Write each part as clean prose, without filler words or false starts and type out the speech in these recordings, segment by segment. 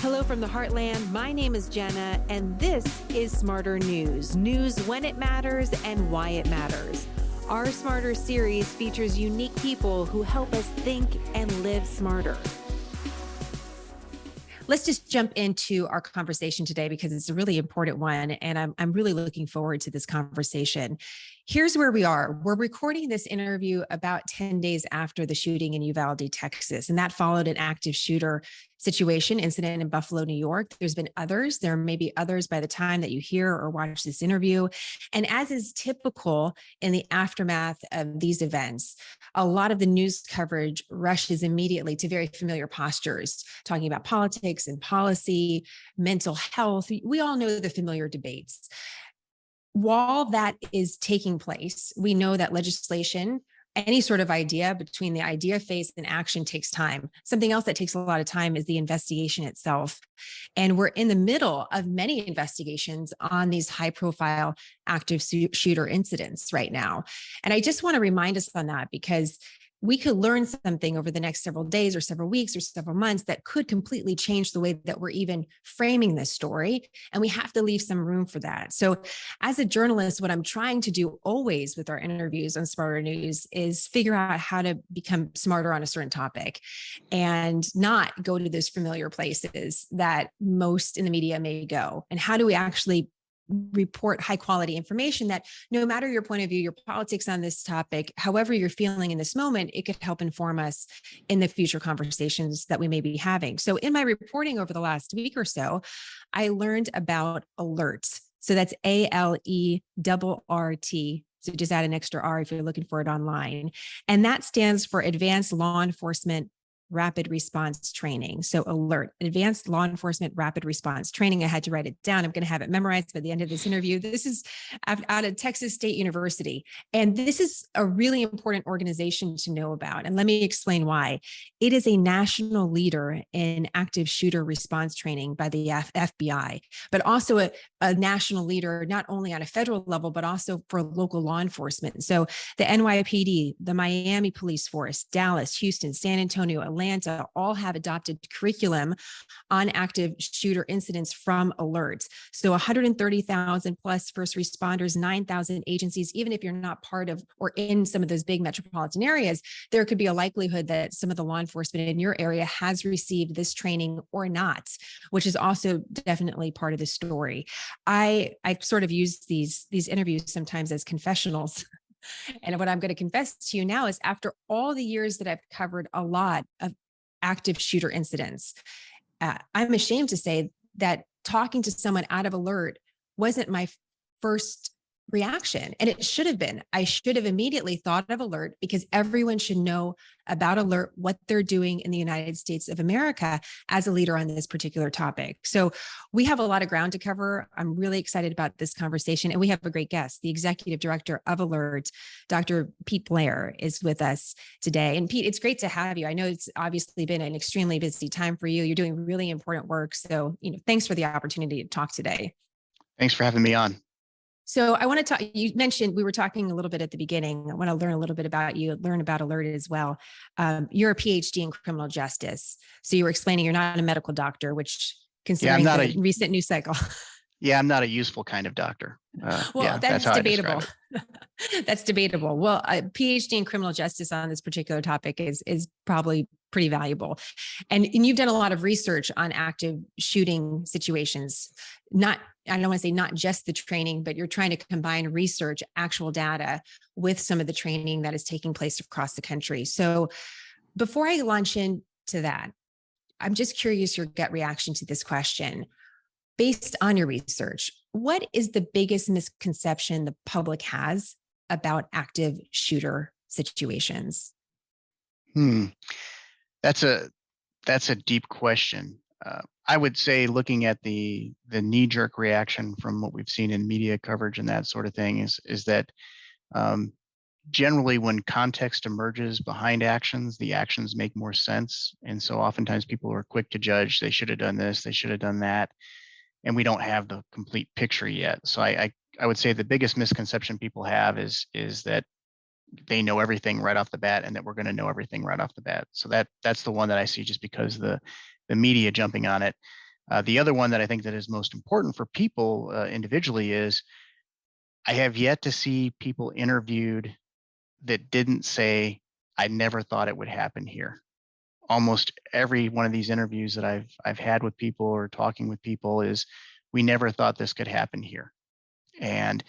Hello from the Heartland. My name is Jenna, and this is Smarter News. News when it matters and why it matters. Our Smarter series features unique people who help us think and live smarter. Let's just jump into our conversation today because it's a really important one, and I'm really looking forward to this conversation. Here's where we are. We're recording this interview about 10 days after the shooting in Uvalde, Texas, and that followed an active shooter incident in Buffalo, New York. There's been others. There may be others by the time that you hear or watch this interview. And as is typical in the aftermath of these events, a lot of the news coverage rushes immediately to very familiar postures, talking about politics and policy, mental health. We all know the familiar debates. While that is taking place, we know that legislation, any sort of idea between the idea phase and action takes time. Something else that takes a lot of time is the investigation itself. And we're in the middle of many investigations on these high profile active shooter incidents right now. And I just want to remind us on that because we could learn something over the next several days or several weeks or several months that could completely change the way that we're even framing this story. And we have to leave some room for that. So as a journalist, what I'm trying to do always with our interviews on Smarter News is figure out how to become smarter on a certain topic and not go to those familiar places that most in the media may go. And how do we actually report high quality information that no matter your point of view, your politics on this topic, however you're feeling in this moment, it could help inform us in the future conversations that we may be having. So in my reporting over the last week or so, I learned about ALERRT. So that's ALERRT. So just add an extra R if you're looking for it online. And that stands for Advanced Law Enforcement Rapid Response Training. So ALERRT, Advanced Law Enforcement Rapid Response Training. I had to write it down. I'm going to have it memorized by the end of this interview. This is out of Texas State University. And this is a really important organization to know about. And let me explain why. It is a national leader in active shooter response training by the FBI, but also a national leader, not only on a federal level, but also for local law enforcement. So the NYPD, the Miami Police Force, Dallas, Houston, San Antonio, Atlanta, all have adopted curriculum on active shooter incidents from ALERRT. So 130,000 plus first responders, 9,000 agencies. Even if you're not part of or in some of those big metropolitan areas, there could be a likelihood that some of the law enforcement in your area has received this training or not, which is also definitely part of the story. I sort of use these interviews sometimes as confessionals. And what I'm going to confess to you now is after all the years that I've covered a lot of active shooter incidents, I'm ashamed to say that talking to someone out of ALERRT wasn't my first reaction. And it should have been. I should have immediately thought of ALERRT because everyone should know about ALERRT, what they're doing in the United States of America as a leader on this particular topic. So we have a lot of ground to cover. I'm really excited about this conversation. And we have a great guest. The Executive Director of ALERRT, Dr. Pete Blair, is with us today. And Pete, it's great to have you. I know it's obviously been an extremely busy time for you. You're doing really important work. So, thanks for the opportunity to talk today. Thanks for having me on. So I want to talk, you mentioned, we were talking a little bit at the beginning. I want to learn a little bit about you, learn about ALERRT as well. You're a Ph.D. in criminal justice. So you were explaining you're not a medical doctor, which considering the recent news cycle. Yeah, I'm not a useful kind of doctor. That's debatable. That's debatable. Well, a PhD in criminal justice on this particular topic is probably pretty valuable. And you've done a lot of research on active shooting situations. I don't want to say not just the training, but you're trying to combine research, actual data with some of the training that is taking place across the country. So before I launch into that, I'm just curious your gut reaction to this question. Based on your research, what is the biggest misconception the public has about active shooter situations? That's a deep question. I would say looking at the knee-jerk reaction from what we've seen in media coverage and that sort of thing is that generally when context emerges behind actions, the actions make more sense. And so oftentimes people are quick to judge, they should have done this, they should have done that. And we don't have the complete picture yet. So I would say the biggest misconception people have is that they know everything right off the bat and that we're going to know everything right off the bat. So that's the one that I see just because the media jumping on it. The other one that I think that is most important for people individually is I have yet to see people interviewed that didn't say, I never thought it would happen here. Almost every one of these interviews that I've had with people or talking with people is, we never thought this could happen here. And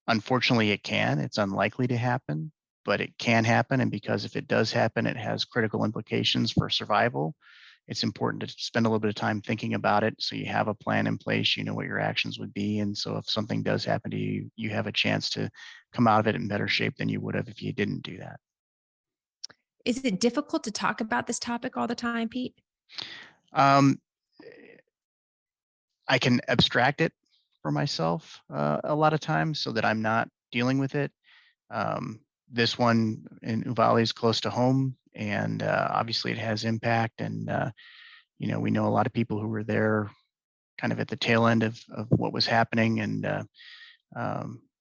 unfortunately, it can. It's unlikely to happen, but it can happen. And because if it does happen, it has critical implications for survival. It's important to spend a little bit of time thinking about it so you have a plan in place, you know what your actions would be. And so if something does happen to you, you have a chance to come out of it in better shape than you would have if you didn't do that. Is it difficult to talk about this topic all the time, Pete? Um, I can abstract it for myself a lot of times so that I'm not dealing with it. This one in Uvalde is close to home, and obviously it has impact. And we know a lot of people who were there, kind of at the tail end of what was happening, and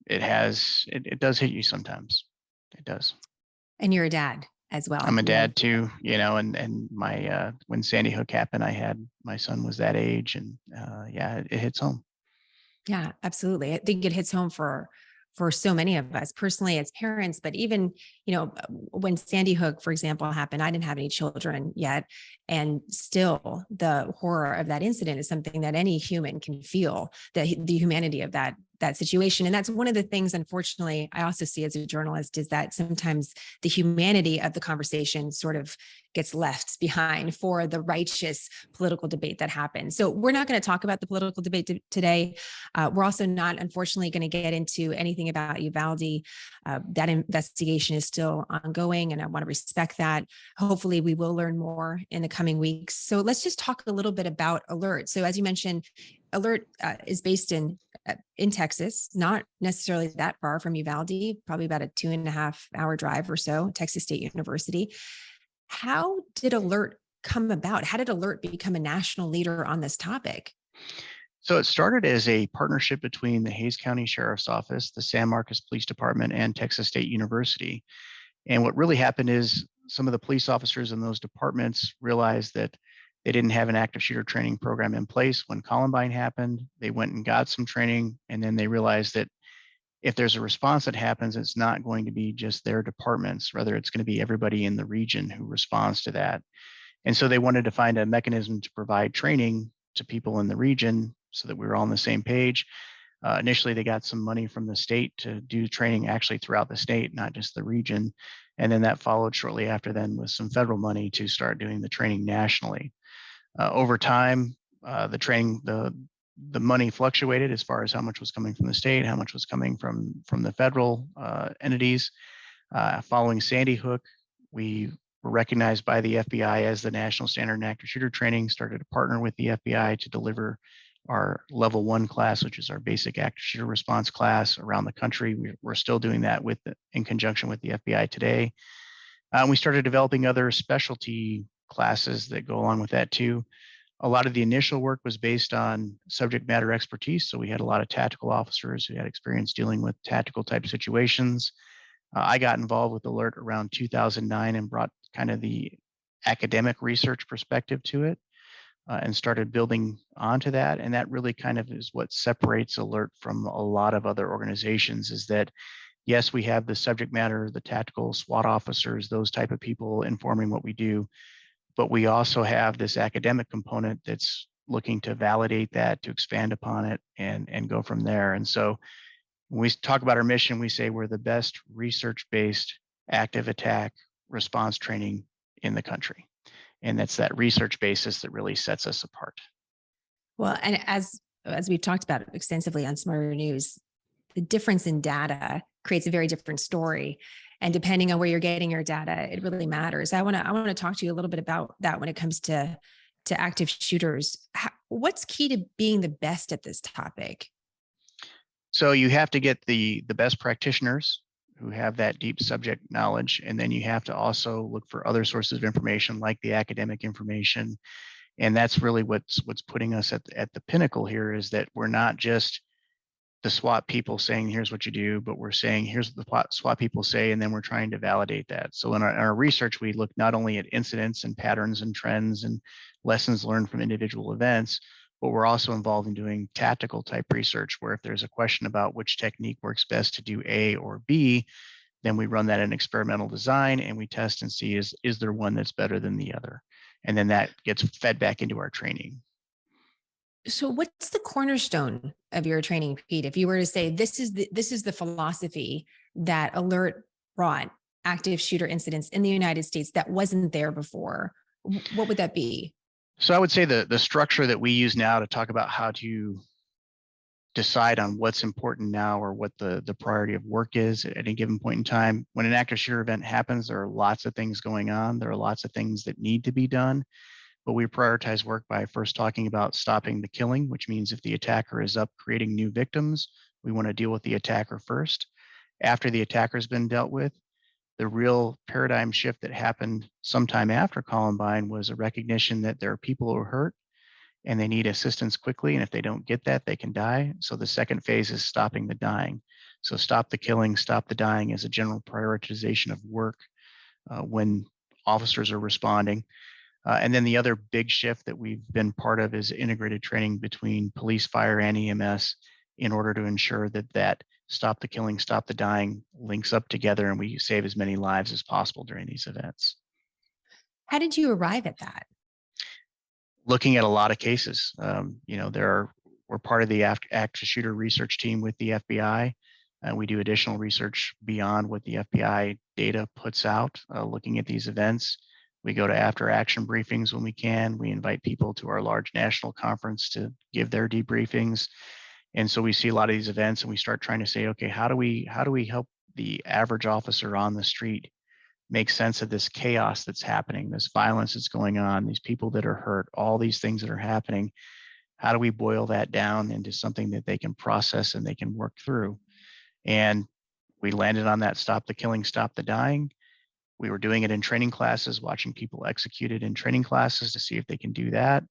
it does hit you sometimes. It does. And you're a dad as well. I'm a You have dad too, and my when Sandy Hook happened, my son was that age, and yeah, it hits home. Yeah, absolutely. I think it hits home for so many of us personally as parents, but even, when Sandy Hook, for example, happened, I didn't have any children yet. And still the horror of that incident is something that any human can feel, the humanity of that situation. And that's one of the things, unfortunately, I also see as a journalist, is that sometimes the humanity of the conversation sort of gets left behind for the righteous political debate that happens. So we're not going to talk about the political debate today. We're also not, unfortunately, going to get into anything about Uvalde. That investigation is still ongoing, and I want to respect that. Hopefully, we will learn more in the coming weeks. So let's just talk a little bit about ALERRT. So as you mentioned, ALERRT is based in Texas, not necessarily that far from Uvalde, probably about a 2.5-hour drive or so, Texas State University. How did ALERRT come about? How did ALERRT become a national leader on this topic? So it started as a partnership between the Hays County Sheriff's Office, the San Marcos Police Department, and Texas State University. And what really happened is some of the police officers in those departments realized that they didn't have an active shooter training program in place when Columbine happened. They went and got some training, and then they realized that if there's a response that happens, it's not going to be just their departments, rather it's going to be everybody in the region who responds to that. And so they wanted to find a mechanism to provide training to people in the region so that we were all on the same page. Initially, they got some money from the state to do training actually throughout the state, not just the region. And then that followed shortly after then with some federal money to start doing the training nationally. Over time, the money fluctuated as far as how much was coming from the state, how much was coming from the federal entities. Following Sandy Hook, we were recognized by the FBI as the national standard in active shooter training, started to partner with the FBI to deliver our level 1 class, which is our basic active shooter response class around the country. We're still doing that in conjunction with the FBI today. We started developing other specialty classes that go along with that too. A lot of the initial work was based on subject matter expertise. So we had a lot of tactical officers who had experience dealing with tactical type situations. I got involved with ALERRT around 2009 and brought kind of the academic research perspective to it, and started building onto that. And that really kind of is what separates ALERRT from a lot of other organizations, is that yes, we have the subject matter, the tactical SWAT officers, those type of people informing what we do, but we also have this academic component that's looking to validate that, to expand upon it, and go from there. And so when we talk about our mission, we say we're the best research-based active attack response training in the country. And that's that research basis that really sets us apart. Well, and as we've talked about extensively on Smarter News, the difference in data creates a very different story. And depending on where you're getting your data, it really matters. I want to talk to you a little bit about that when it comes to active shooters. What's key to being the best at this topic? So you have to get the best practitioners who have that deep subject knowledge, and then you have to also look for other sources of information like the academic information. And that's really what's putting us at the pinnacle here, is that we're not just the SWAT people saying, here's what you do, but we're saying, here's what the SWAT people say, and then we're trying to validate that. So in our research, we look not only at incidents and patterns and trends and lessons learned from individual events, but we're also involved in doing tactical type research where if there's a question about which technique works best to do A or B, then we run that in experimental design and we test and see is there one that's better than the other? And then that gets fed back into our training. So what's the cornerstone of your training, Pete? If you were to say this is the philosophy that ALERRT brought active shooter incidents in the United States that wasn't there before, what would that be? So I would say the structure that we use now to talk about how to decide on what's important now or what the priority of work is at any given point in time. When an active shooter event happens, there are lots of things going on. There are lots of things that need to be done, but we prioritize work by first talking about stopping the killing, which means if the attacker is up creating new victims, we want to deal with the attacker first. After the attacker's been dealt with, the real paradigm shift that happened sometime after Columbine was a recognition that there are people who are hurt and they need assistance quickly. And if they don't get that, they can die. So the second phase is stopping the dying. So stop the killing, stop the dying is a general prioritization of work when officers are responding. And then the other big shift that we've been part of is integrated training between police, fire, and EMS in order to ensure that stop the killing, stop the dying links up together and we save as many lives as possible during these events. How did you arrive at that? Looking at a lot of cases. We're part of the active shooter research team with the FBI. We do additional research beyond what the FBI data puts out, looking at these events. We go to after action briefings when we can. We invite people to our large national conference to give their debriefings. And so we see a lot of these events and we start trying to say, okay, how do we help the average officer on the street make sense of this chaos that's happening, this violence that's going on, these people that are hurt, all these things that are happening? How do we boil that down into something that they can process and they can work through? And we landed on that stop the killing, stop the dying. We were doing it in training classes, watching people execute it in training classes to see if they can do that.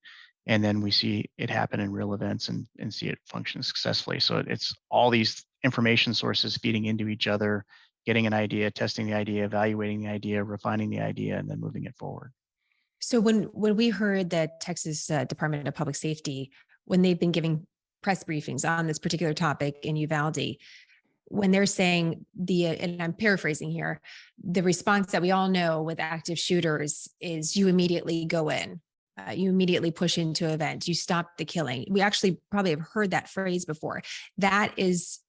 And then we see it happen in real events and see it function successfully. So it's all these information sources feeding into each other, getting an idea, testing the idea, evaluating the idea, refining the idea, and then moving it forward. So when we heard that Texas Department of Public Safety, when they've been giving press briefings on this particular topic in Uvalde, when they're saying and I'm paraphrasing here, the response that we all know with active shooters is you immediately go in, you immediately push into events, you stop the killing. We actually probably have heard that phrase before. That is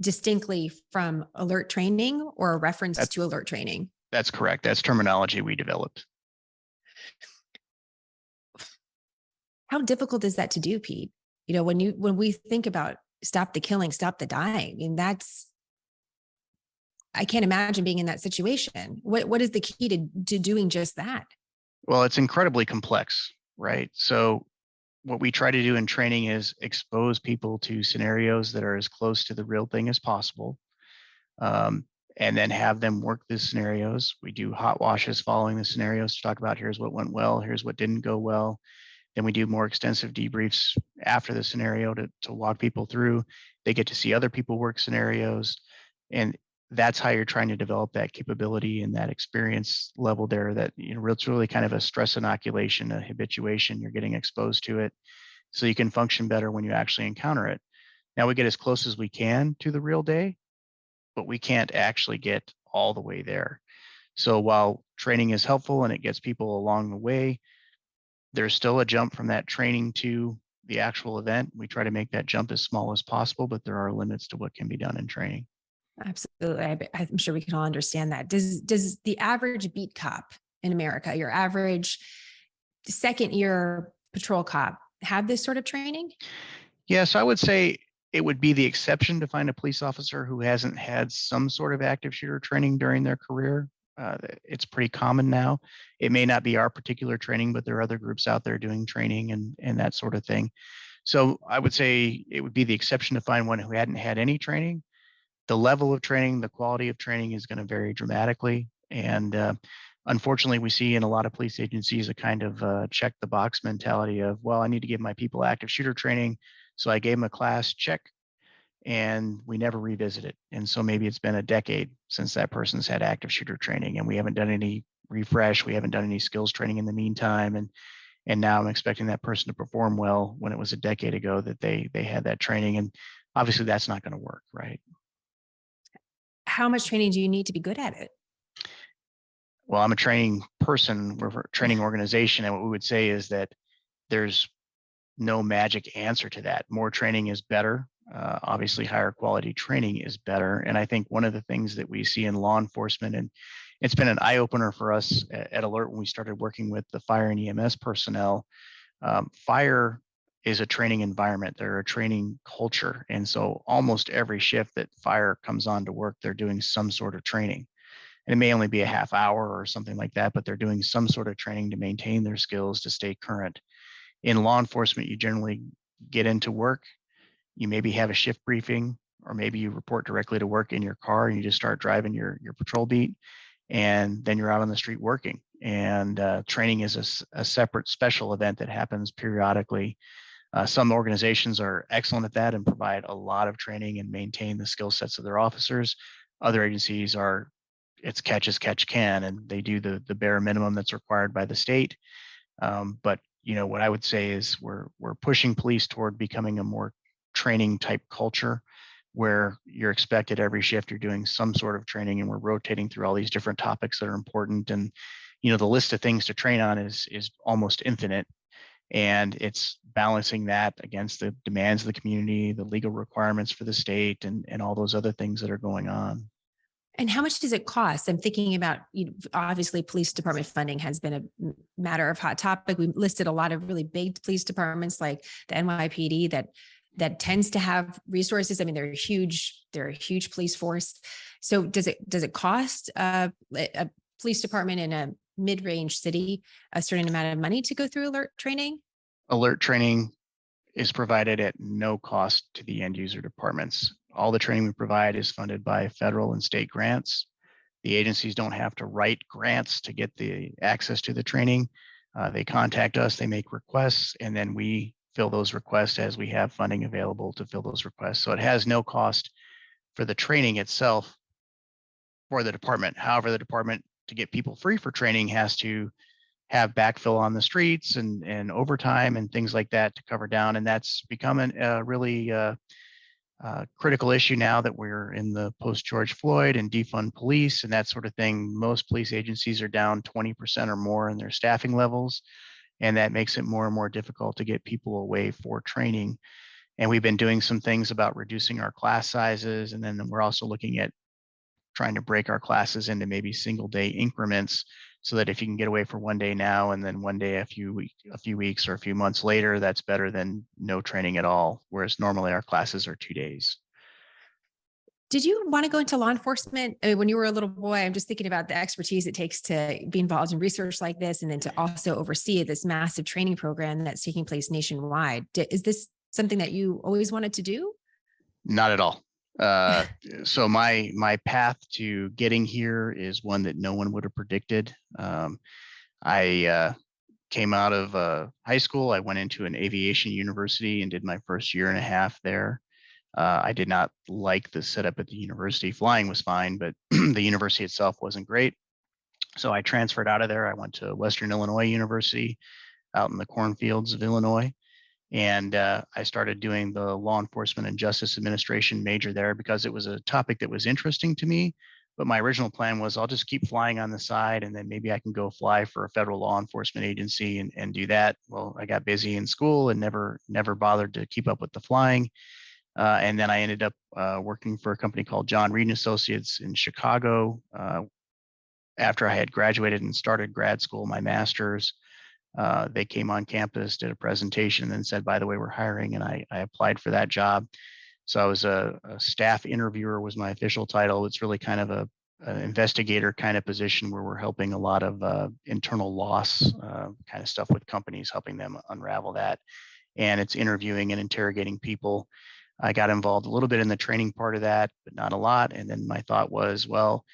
distinctly from ALERRT training or a reference to ALERRT training? That's correct. That's terminology we developed. How difficult is that to do, Pete? When we think about stop the killing, stop the dying, I mean, I can't imagine being in that situation. What is the key to doing just that? Well, it's incredibly complex, right? So what we try to do in training is expose people to scenarios that are as close to the real thing as possible, and then have them work the scenarios. We do hot washes following the scenarios to talk about here's what went well, here's what didn't go well. Then we do more extensive debriefs after the scenario to walk people through. They get to see other people work scenarios. And that's how you're trying to develop that capability and that experience level there that, it's really kind of a stress inoculation, a habituation. You're getting exposed to it so you can function better when you actually encounter it. Now we get as close as we can to the real day, but we can't actually get all the way there. So while training is helpful and it gets people along the way, there's still a jump from that training to the actual event. We try to make that jump as small as possible, but there are limits to what can be done in training. Absolutely. I'm sure we can all understand that. Does the average beat cop in America, your average second year patrol cop, have this sort of training? Yes, I would say it would be the exception to find a police officer who hasn't had some sort of active shooter training during their career. It's pretty common now. It may not be our particular training, but there are other groups out there doing training and that sort of thing. So I would say it would be the exception to find one who hadn't had any training. The level of training, the quality of training is going to vary dramatically. And unfortunately, we see in a lot of police agencies a kind of check the box mentality of, well, I need to give my people active shooter training. So I gave them a class, check, and we never revisit it. And so maybe it's been a decade since that person's had active shooter training and we haven't done any refresh. We haven't done any skills training in the meantime. And And now I'm expecting that person to perform well when it was a decade ago that they had that training. And obviously that's not going to work, right? How much training do you need to be good at it? Well, I'm a training person, we're a training organization, and what we would say is that there's no magic answer to that. More training is better. Obviously, higher quality training is better. And I think one of the things that we see in law enforcement, and it's been an eye opener for us at ALERRT when we started working with the fire and EMS personnel. Fire is a training environment, they're a training culture. And so almost every shift that fire comes on to work, they're doing some sort of training. And it may only be a half hour or something like that, but they're doing some sort of training to maintain their skills to stay current. In law enforcement, you generally get into work, you maybe have a shift briefing, or maybe you report directly to work in your car and you just start driving your patrol beat, and then you're out on the street working. And training is a separate special event that happens periodically. Some organizations are excellent at that and provide a lot of training and maintain the skill sets of their officers. Other agencies are, it's catch as catch can, and they do the bare minimum that's required by the state. But what I would say is we're pushing police toward becoming a more training type culture, where you're expected every shift you're doing some sort of training, and we're rotating through all these different topics that are important. And the list of things to train on is almost infinite, and it's balancing that against the demands of the community, the legal requirements for the state, and all those other things that are going on. And how much does it cost? I'm thinking about, obviously police department funding has been a matter of hot topic. We listed a lot of really big police departments like the NYPD that tends to have resources. I mean, they're a huge police force. So does it cost a police department in a mid-range city a certain amount of money to go through ALERRT training? ALERRT training is provided at no cost to the end user departments. All the training we provide is funded by federal and state grants. The agencies don't have to write grants to get the access to the training. They contact us, they make requests, and then we fill those requests as we have funding available to fill those requests. So it has no cost for the training itself for the department. However, the department, to get people free for training, has to have backfill on the streets and overtime and things like that to cover down. And that's becoming a really critical issue now that we're in the post George Floyd and defund police and that sort of thing. Most police agencies are down 20% or more in their staffing levels. And that makes it more and more difficult to get people away for training. And we've been doing some things about reducing our class sizes. And then we're also looking at trying to break our classes into maybe single day increments, so that if you can get away for one day now and then one day a few weeks or a few months later, that's better than no training at all. Whereas normally our classes are 2 days. Did you want to go into law enforcement? I mean, when you were a little boy? I'm just thinking about the expertise it takes to be involved in research like this, and then to also oversee this massive training program that's taking place nationwide. Is this something that you always wanted to do? Not at all. So my path to getting here is one that no one would have predicted. I came out of high school. I went into an aviation university and did my first year and a half there. I did not like the setup at the university. Flying was fine, but the university itself wasn't great. So I transferred out of there. I went to Western Illinois University out in the cornfields of Illinois. And I started doing the law enforcement and justice administration major there because it was a topic that was interesting to me. But my original plan was I'll just keep flying on the side, and then maybe I can go fly for a federal law enforcement agency and do that. Well, I got busy in school and never bothered to keep up with the flying. And then I ended up working for a company called John Reed and Associates in Chicago. After I had graduated and started grad school, my master's, they came on campus, did a presentation, and then said, by the way, we're hiring. And I applied for that job. So I was a staff interviewer was my official title. It's really kind of an investigator kind of position where we're helping a lot of internal loss kind of stuff with companies, helping them unravel that. And it's interviewing and interrogating people. I got involved a little bit in the training part of that, but not a lot. And then my thought was, well,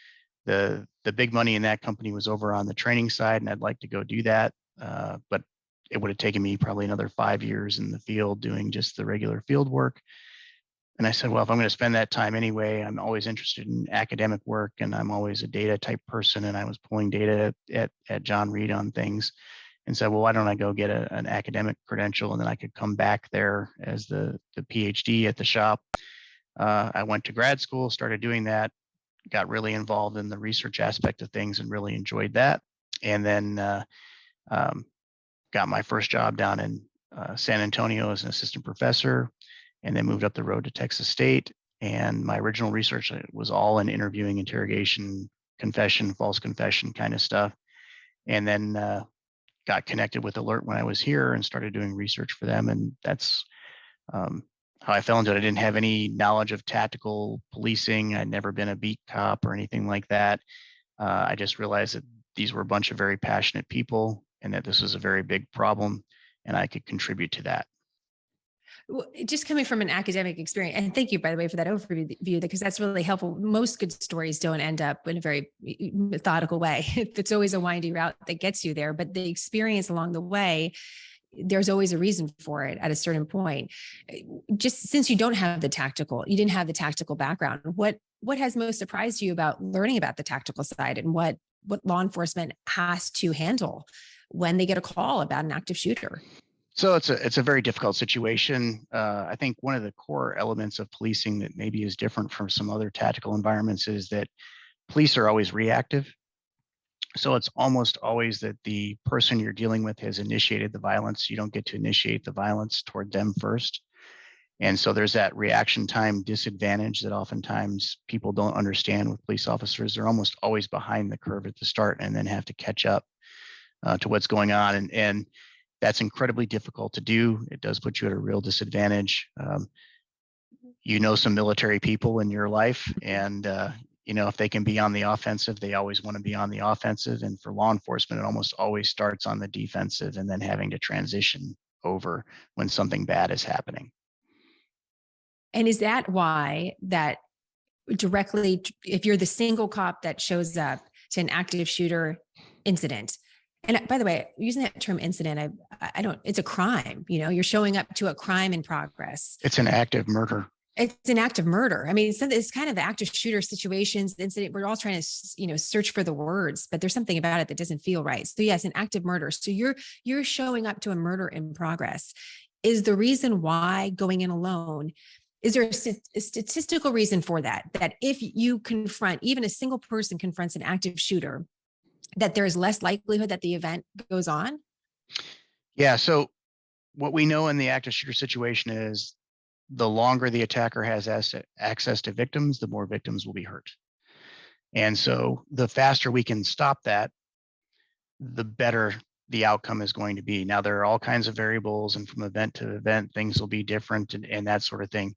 the big money in that company was over on the training side, and I'd like to go do that. But it would have taken me probably another 5 years in the field doing just the regular field work. And I said, well, if I'm going to spend that time anyway, I'm always interested in academic work, and I'm always a data type person. And I was pulling data at John Reed on things. and said, well, why don't I go get an academic credential, and then I could come back there as the Ph.D. at the shop. I went to grad school, started doing that, got really involved in the research aspect of things and really enjoyed that. And then um, got my first job down in San Antonio as an assistant professor, and then moved up the road to Texas State. And my original research was all in interviewing, interrogation, confession, false confession kind of stuff. And then got connected with ALERRT when I was here and started doing research for them. And that's how I fell into it. I didn't have any knowledge of tactical policing. I'd never been a beat cop or anything like that. I just realized that these were a bunch of very passionate people and that this was a very big problem and I could contribute to that. Well, just coming from an academic experience, and thank you, by the way, for that overview, because that's really helpful. Most good stories don't end up in a very methodical way. It's always a windy route that gets you there, but the experience along the way, there's always a reason for it at a certain point. Just since you didn't have the tactical background, what has most surprised you about learning about the tactical side, and what law enforcement has to handle when they get a call about an active shooter? So it's a very difficult situation. I think one of the core elements of policing that maybe is different from some other tactical environments is that police are always reactive. So it's almost always that the person you're dealing with has initiated the violence. You don't get to initiate the violence toward them first. And so there's that reaction time disadvantage that oftentimes people don't understand with police officers. They're almost always behind the curve at the start and then have to catch up to what's going on. And that's incredibly difficult to do. It does put you at a real disadvantage. You know some military people in your life, and if they can be on the offensive, they always want to be on the offensive. And for law enforcement, it almost always starts on the defensive and then having to transition over when something bad is happening. And is that why that directly, if you're the single cop that shows up to an active shooter incident, and by the way, using that term incident, I don't, it's a crime, you're showing up to a crime in progress. It's an active murder. It's an act of murder. I mean, it's kind of the active shooter situations, the incident. We're all trying to, search for the words, but there's something about it that doesn't feel right. So yes, an active murder. So you're showing up to a murder in progress. Is the reason why going in alone? Is there a statistical reason for that? That if you confront, even a single person confronts an active shooter, that there's less likelihood that the event goes on? Yeah. So what we know in the active shooter situation is the longer the attacker has access to victims, the more victims will be hurt. And so the faster we can stop that, the better the outcome is going to be. Now, there are all kinds of variables, and from event to event, things will be different and that sort of thing.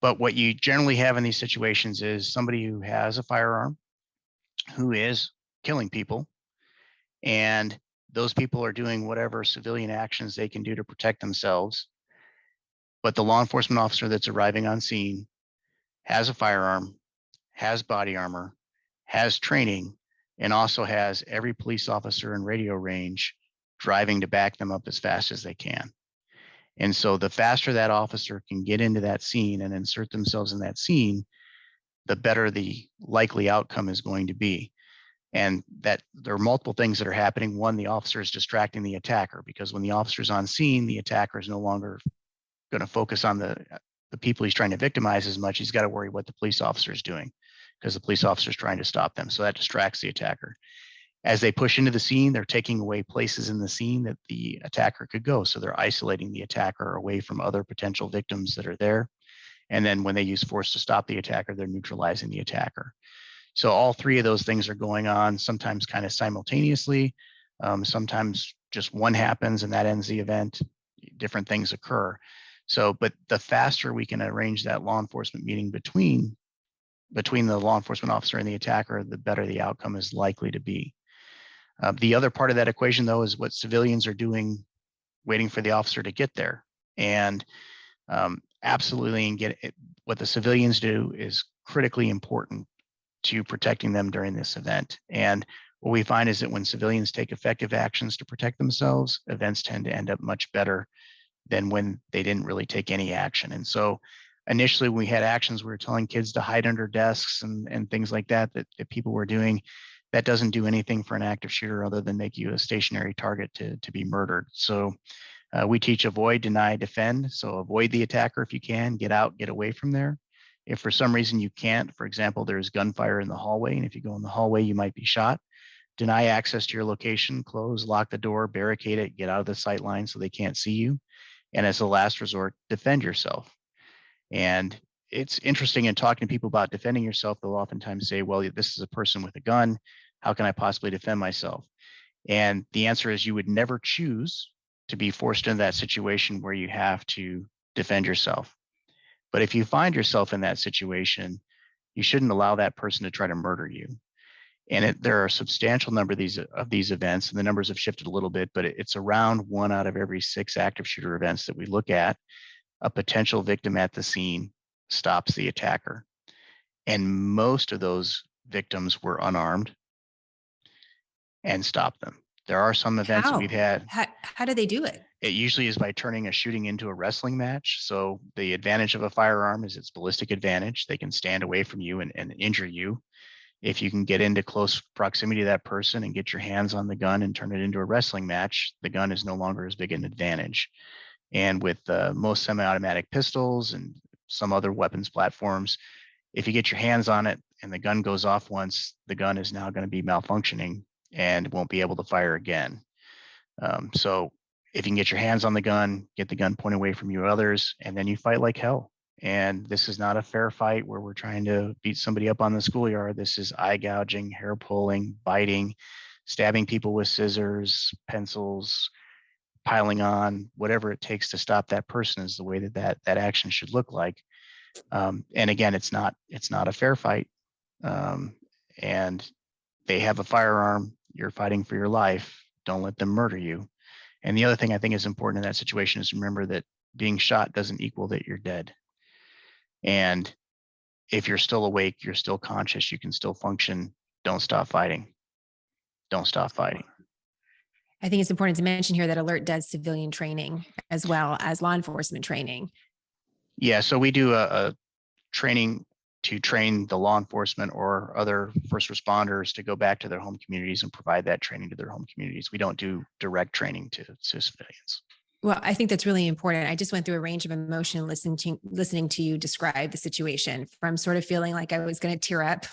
But what you generally have in these situations is somebody who has a firearm, who is killing people, and those people are doing whatever civilian actions they can do to protect themselves. But the law enforcement officer that's arriving on scene has a firearm, has body armor, has training, and also has every police officer in radio range driving to back them up as fast as they can. And so the faster that officer can get into that scene and insert themselves in that scene, the better the likely outcome is going to be. And that there are multiple things that are happening. One, the officer is distracting the attacker, because when the officer's on scene, the attacker is no longer going to focus on the people he's trying to victimize as much. He's got to worry what the police officer is doing, because the police officer is trying to stop them. So that distracts the attacker. As they push into the scene, they're taking away places in the scene that the attacker could go. So they're isolating the attacker away from other potential victims that are there. And then when they use force to stop the attacker, they're neutralizing the attacker. So all three of those things are going on, sometimes kind of simultaneously. Sometimes just one happens and that ends the event. Different things occur. So, but the faster we can arrange that law enforcement meeting between the law enforcement officer and the attacker, the better the outcome is likely to be. The other part of that equation, though, is what civilians are doing, waiting for the officer to get there. And absolutely, and what the civilians do is critically important to protecting them during this event. And what we find is that when civilians take effective actions to protect themselves, events tend to end up much better than when they didn't really take any action. And so initially when we had actions, we were telling kids to hide under desks and things like that people were doing. that doesn't do anything for an active shooter other than make you a stationary target to be murdered. So we teach avoid, deny, defend. So avoid the attacker if you can, get out, get away from there. If for some reason you can't, for example, there's gunfire in the hallway, and if you go in the hallway, you might be shot. Deny access to your location, close, lock the door, barricade it, get out of the sight line so they can't see you. And as a last resort, defend yourself. And it's interesting in talking to people about defending yourself, they'll oftentimes say, well, this is a person with a gun. How can I possibly defend myself? And the answer is you would never choose to be forced into that situation where you have to defend yourself. But if you find yourself in that situation, you shouldn't allow that person to try to murder you. And there are a substantial number of these events, and the numbers have shifted a little bit, but it's around 1 out of every 6 active shooter events that we look at. A potential victim at the scene stops the attacker. And most of those victims were unarmed and stopped them. There are some events that we've had. How do they do it? It usually is by turning a shooting into a wrestling match. So the advantage of a firearm is its ballistic advantage. They can stand away from you and injure you. If you can get into close proximity to that person and get your hands on the gun and turn it into a wrestling match, the gun is no longer as big an advantage. And with most semi-automatic pistols and some other weapons platforms, if you get your hands on it and the gun goes off once, the gun is now going to be malfunctioning and won't be able to fire again. So if you can get your hands on the gun, get the gun pointed away from you others, and then you fight like hell. And this is not a fair fight where we're trying to beat somebody up on the schoolyard. This is eye gouging, hair pulling, biting, stabbing people with scissors, pencils, piling on, whatever it takes to stop that person is the way that action should look like. And again, it's not a fair fight. And they have a firearm. You're fighting for your life. Don't let them murder you. And the other thing I think is important in that situation is remember that being shot doesn't equal that you're dead. And if you're still awake, you're still conscious, you can still function. Don't stop fighting. Don't stop fighting. I think it's important to mention here that ALERRT does civilian training as well as law enforcement training. Yeah, so we do a training to train the law enforcement or other first responders to go back to their home communities and provide that training to their home communities. We don't do direct training to civilians. Well, I think that's really important. I just went through a range of emotion listening to you describe the situation, from sort of feeling like I was going to tear up,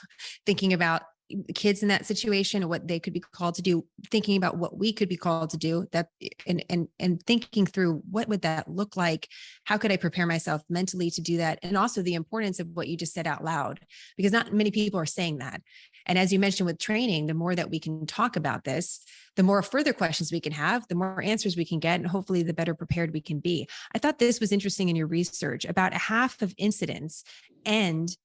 thinking about kids in that situation and what they could be called to do, thinking about what we could be called to do, that and thinking through what would that look like? How could I prepare myself mentally to do that? And also the importance of what you just said out loud, because not many people are saying that. And as you mentioned with training, the more that we can talk about this, the more further questions we can have, the more answers we can get, and hopefully the better prepared we can be. I thought this was interesting in your research. About half of incidents end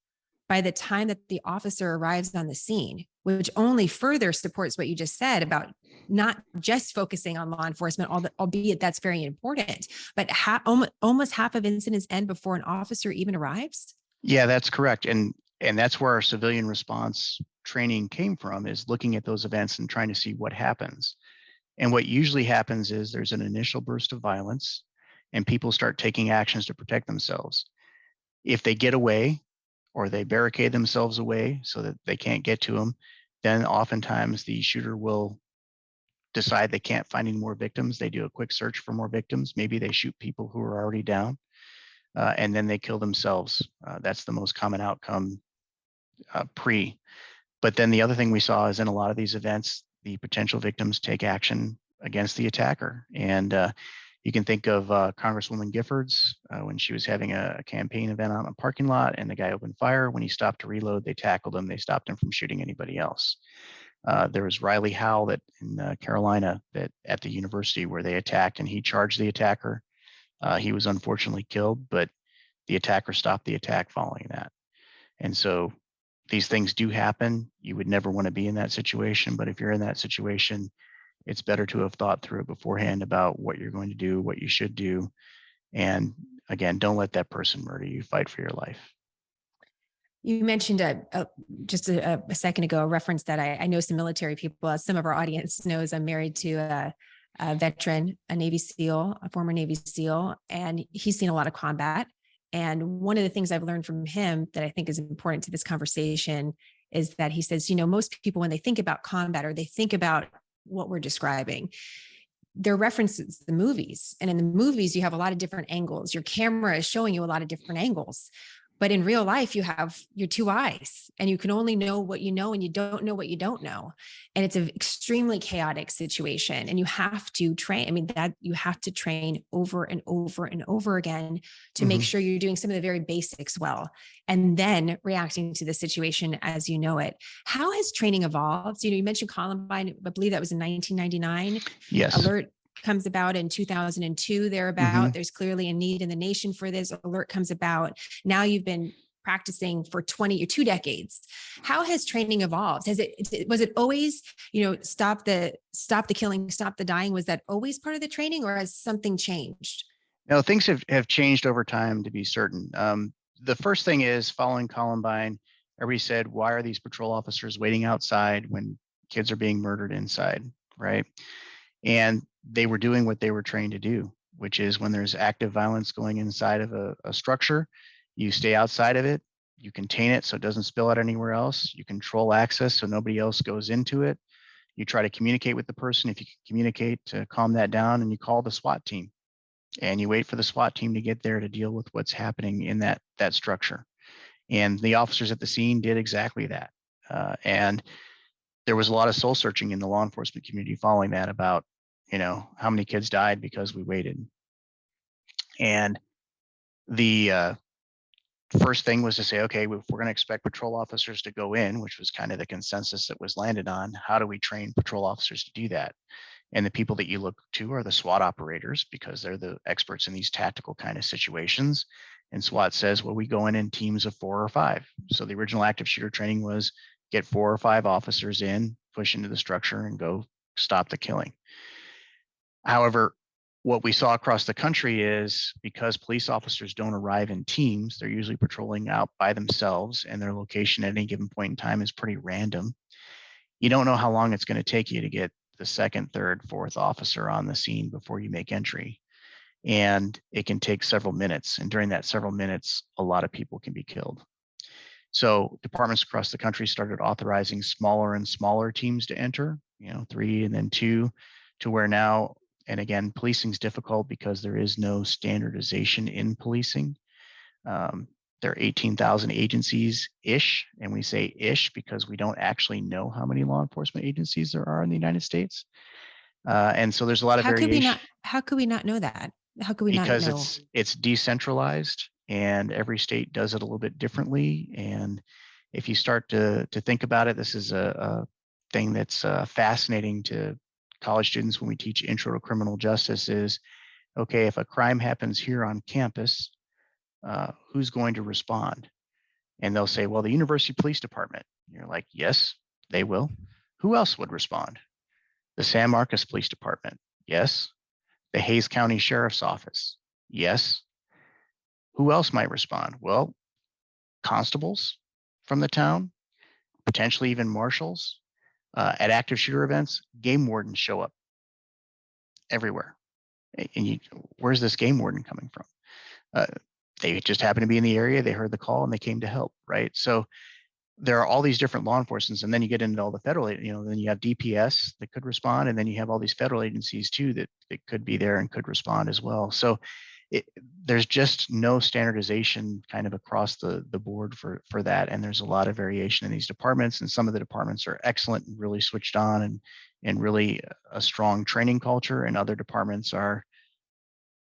by the time that the officer arrives on the scene, which only further supports what you just said about not just focusing on law enforcement, albeit that's very important, but almost half of incidents end before an officer even arrives. Yeah, that's correct. And that's where our civilian response training came from, is looking at those events and trying to see what happens. And what usually happens is there's an initial burst of violence and people start taking actions to protect themselves. If they get away, or they barricade themselves away so that they can't get to them, then oftentimes the shooter will decide they can't find any more victims. They do a quick search for more victims. Maybe they shoot people who are already down, and then they kill themselves. That's the most common outcome But then the other thing we saw is in a lot of these events, the potential victims take action against the attacker. And you can think of Congresswoman Giffords when she was having a campaign event on a parking lot and the guy opened fire. When he stopped to reload, they tackled him. They stopped him from shooting anybody else. There was Riley Howell in Carolina that at the university where they attacked, and he charged the attacker. He was unfortunately killed, but the attacker stopped the attack following that. And so these things do happen. You would never want to be in that situation, but if you're in that situation, it's better to have thought through it beforehand about what you're going to do, what you should do. And again, don't let that person murder you. Fight for your life. You mentioned just a second ago a reference that I know some military people, as some of our audience knows, I'm married to a veteran, a Navy SEAL, a former Navy SEAL, and he's seen a lot of combat. And one of the things I've learned from him that I think is important to this conversation is that he says, most people, when they think about combat or they think about what we're describing, their references the movies. And in the movies, you have a lot of different angles. Your camera is showing you a lot of different angles. But in real life, you have your two eyes and you can only know what you know and you don't know what you don't know. And it's an extremely chaotic situation. And you have to train. I mean, that you have to train over and over and over again to make sure you're doing some of the very basics well, and then reacting to the situation as you know it. How has training evolved? You mentioned Columbine, I believe that was in 1999. Yes. ALERRT comes about in 2002, thereabout. There's clearly a need in the nation for this. ALERRT comes about. Now you've been practicing for 20 or 2 decades. How has training evolved? Was it always, stop the killing, stop the dying? Was that always part of the training, or has something changed? No, things have changed over time, to be certain. The first thing is, following Columbine, everybody said, why are these patrol officers waiting outside when kids are being murdered inside, right? And they were doing what they were trained to do, which is when there's active violence going inside of a structure, you stay outside of it, you contain it so it doesn't spill out anywhere else, you control access so nobody else goes into it, you try to communicate with the person if you can communicate to calm that down, and you call the SWAT team. And you wait for the SWAT team to get there to deal with what's happening in that structure. And the officers at the scene did exactly that. And there was a lot of soul searching in the law enforcement community following that about, how many kids died because we waited. And the first thing was to say, okay, if we're going to expect patrol officers to go in, which was kind of the consensus that was landed on, how do we train patrol officers to do that? And the people that you look to are the SWAT operators, because they're the experts in these tactical kind of situations. And SWAT says, well, we go in teams of 4 or 5. So the original active shooter training was get 4 or 5 officers in, push into the structure, and go stop the killing. However, what we saw across the country is, because police officers don't arrive in teams, they're usually patrolling out by themselves, and their location at any given point in time is pretty random. You don't know how long it's going to take you to get the second, third, fourth officer on the scene before you make entry. And it can take several minutes. And during that several minutes, a lot of people can be killed. So departments across the country started authorizing smaller and smaller teams to enter, 3 and then 2, to where now, and again, policing is difficult because there is no standardization in policing. There are 18,000 agencies-ish, and we say ish because we don't actually know how many law enforcement agencies there are in the United States. And so there's a lot of variation. How could we not know that? How could we not know? Because it's decentralized, and every state does it a little bit differently. And if you start to think about it, this is a thing that's fascinating to college students when we teach intro to criminal justice is, okay, if a crime happens here on campus, who's going to respond? And they'll say, well, the University Police Department. And you're like, yes, they will. Who else would respond? The San Marcos Police Department. Yes. The Hayes County Sheriff's Office. Yes. Who else might respond? Well, constables from the town, potentially even marshals. At active shooter events, game wardens show up everywhere. And where's this game warden coming from? They just happened to be in the area, they heard the call, and they came to help, right? So there are all these different law enforcements, and then you get into all the federal, then you have DPS that could respond, and then you have all these federal agencies too that could be there and could respond as well. So there's just no standardization kind of across the board for that, and there's a lot of variation in these departments, and some of the departments are excellent and really switched on and really a strong training culture, and other departments are,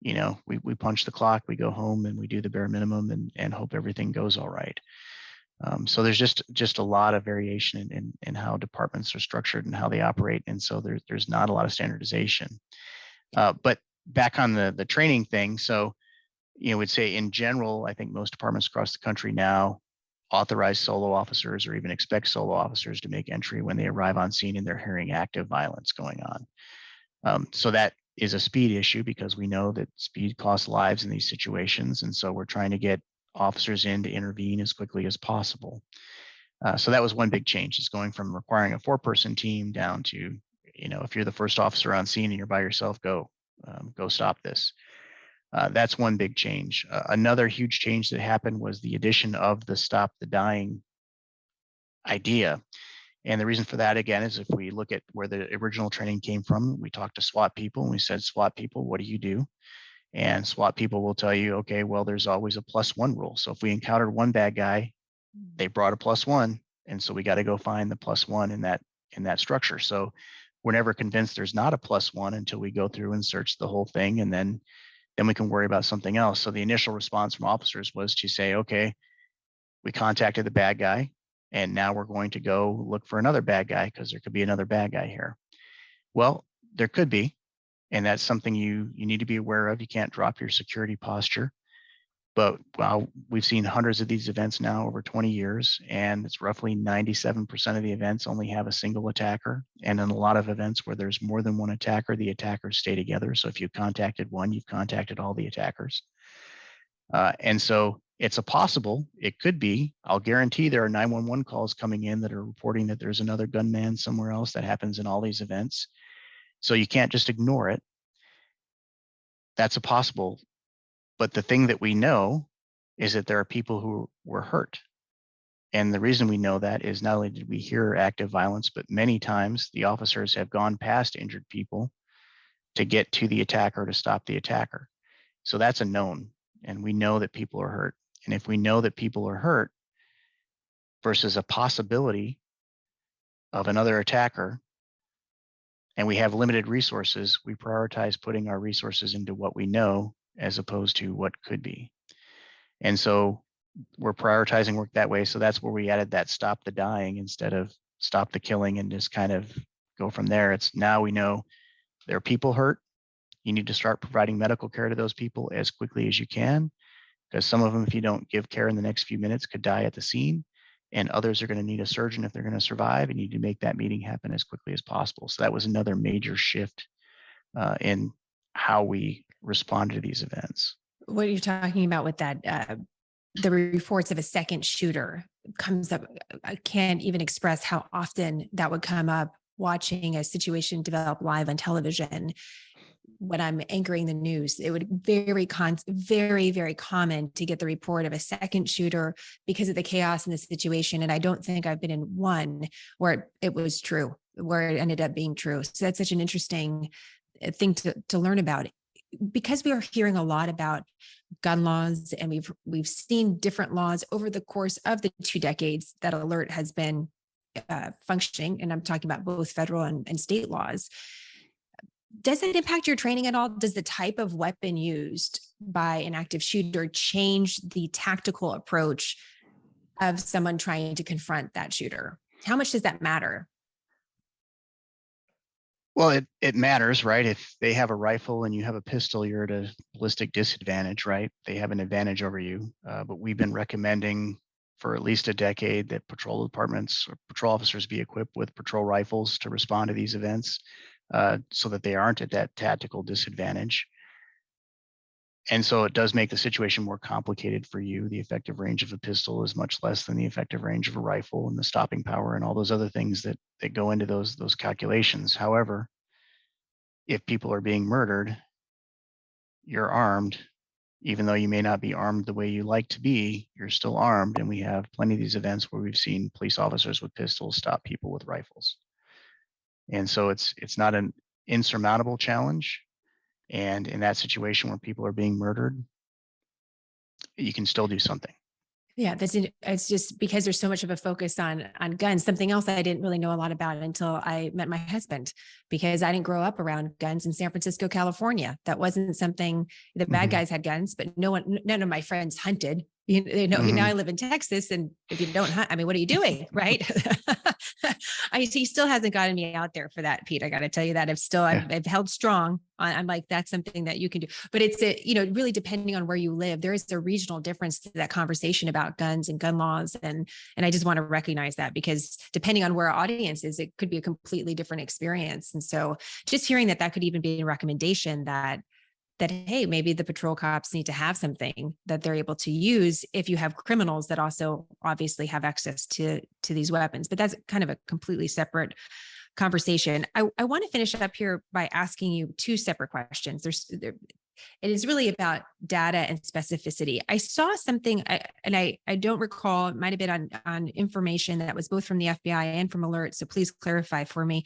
we punch the clock, we go home, and we do the bare minimum and hope everything goes all right. So there's just a lot of variation in how departments are structured and how they operate, and so there's not a lot of standardization. But back on the training thing, so we'd say in general, I think most departments across the country now authorize solo officers or even expect solo officers to make entry when they arrive on scene and they're hearing active violence going on. So that is a speed issue because we know that speed costs lives in these situations, and so we're trying to get officers in to intervene as quickly as possible. So that was one big change, is going from requiring a 4-person team down to, if you're the first officer on scene and you're by yourself, go stop this. That's one big change. Another huge change that happened was the addition of the stop the dying idea. And the reason for that, again, is if we look at where the original training came from, we talked to SWAT people and we said, SWAT people, what do you do? And SWAT people will tell you, okay, well, there's always a +1 rule. So if we encountered one bad guy, they brought a +1. And so we got to go find the +1 in that structure. So we're never convinced there's not a +1 until we go through and search the whole thing. And then we can worry about something else. So the initial response from officers was to say, okay, we contacted the bad guy, and now we're going to go look for another bad guy because there could be another bad guy here. Well, there could be, and that's something you need to be aware of. You can't drop your security posture. But we've seen hundreds of these events now over 20 years, and it's roughly 97% of the events only have a single attacker. And in a lot of events where there's more than one attacker, the attackers stay together. So if you contacted one, you've contacted all the attackers. And so it's a possible, it could be, I'll guarantee there are 911 calls coming in that are reporting that there's another gunman somewhere else. That happens in all these events. So you can't just ignore it. That's a possible. But the thing that we know is that there are people who were hurt. And the reason we know that is not only did we hear active violence, but many times the officers have gone past injured people to get to the attacker, to stop the attacker. So that's a known. And we know that people are hurt. And if we know that people are hurt versus a possibility of another attacker, and we have limited resources, we prioritize putting our resources into what we know as opposed to what could be. And so we're prioritizing work that way. So that's where we added that stop the dying instead of stop the killing and just kind of go from there. It's now we know there are people hurt. You need to start providing medical care to those people as quickly as you can, because some of them, if you don't give care in the next few minutes, could die at the scene. And others are going to need a surgeon if they're going to survive, and you need to make that meeting happen as quickly as possible. So that was another major shift in how we respond to these events. What you're talking about with that, the reports of a second shooter comes up. I can't even express how often that would come up watching a situation develop live on television. When I'm anchoring the news, it would very, very common to get the report of a second shooter because of the chaos in the situation. And I don't think I've been in one where it was true, where it ended up being true. So that's such an interesting thing to learn about, because we are hearing a lot about gun laws, and we've seen different laws over the course of the 2 decades that ALERRT has been functioning. And I'm talking about both federal and state laws. Does it impact your training at all? Does the type of weapon used by an active shooter change the tactical approach of someone trying to confront that shooter? How much does that matter? Well, it matters, right? If they have a rifle and you have a pistol, you're at a ballistic disadvantage, right? They have an advantage over you. But we've been recommending for at least a decade that patrol departments or patrol officers be equipped with patrol rifles to respond to these events, so that they aren't at that tactical disadvantage. And so it does make the situation more complicated for you. The effective range of a pistol is much less than the effective range of a rifle, and the stopping power and all those other things that go into those calculations. However, if people are being murdered, you're armed. Even though you may not be armed the way you like to be, you're still armed. And we have plenty of these events where we've seen police officers with pistols stop people with rifles. And so it's not an insurmountable challenge. And in that situation where people are being murdered, you can still do something. Yeah, it's just because there's so much of a focus on guns. Something else I didn't really know a lot about until I met my husband, because I didn't grow up around guns in San Francisco, California. That wasn't something. The bad guys had guns, but none of my friends hunted. Now I live in Texas, and if you don't hunt, I mean, what are you doing, right? He still hasn't gotten me out there for that, Pete. I got to tell you that I've held strong. I'm like, that's something that you can do, but it's really depending on where you live, there is a regional difference to that conversation about guns and gun laws. And I just want to recognize that, because depending on where our audience is, it could be a completely different experience. And so just hearing that could even be a recommendation that, hey, maybe the patrol cops need to have something that they're able to use if you have criminals that also obviously have access to these weapons. But that's kind of a completely separate conversation. I want to finish up here by asking you 2 separate questions. It is really about data and specificity. I saw something, I don't recall, it might have been on information that was both from the FBI and from ALERRT. So please clarify for me,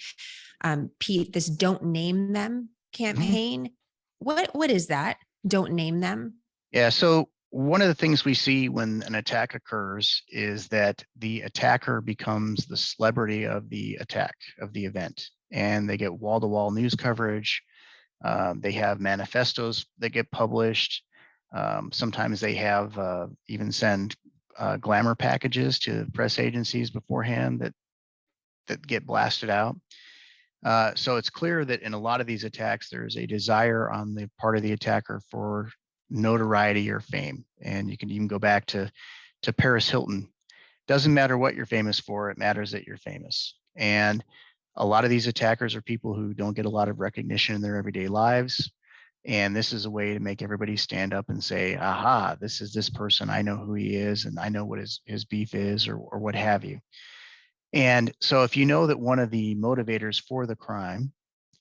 Pete, this "Don't Name Them" Mhm. campaign. What is that? Don't name them. Yeah. So one of the things we see when an attack occurs is that the attacker becomes the celebrity of the attack, of the event, and they get wall to wall news coverage. They have manifestos that get published. Sometimes they have even send glamour packages to press agencies beforehand that get blasted out. So it's clear that in a lot of these attacks, there's a desire on the part of the attacker for notoriety or fame. And you can even go back to Paris Hilton. Doesn't matter what you're famous for, it matters that you're famous. And a lot of these attackers are people who don't get a lot of recognition in their everyday lives. And this is a way to make everybody stand up and say, aha, this is this person. I know who he is, and I know what his beef is, or what have you. And so if you know that one of the motivators for the crime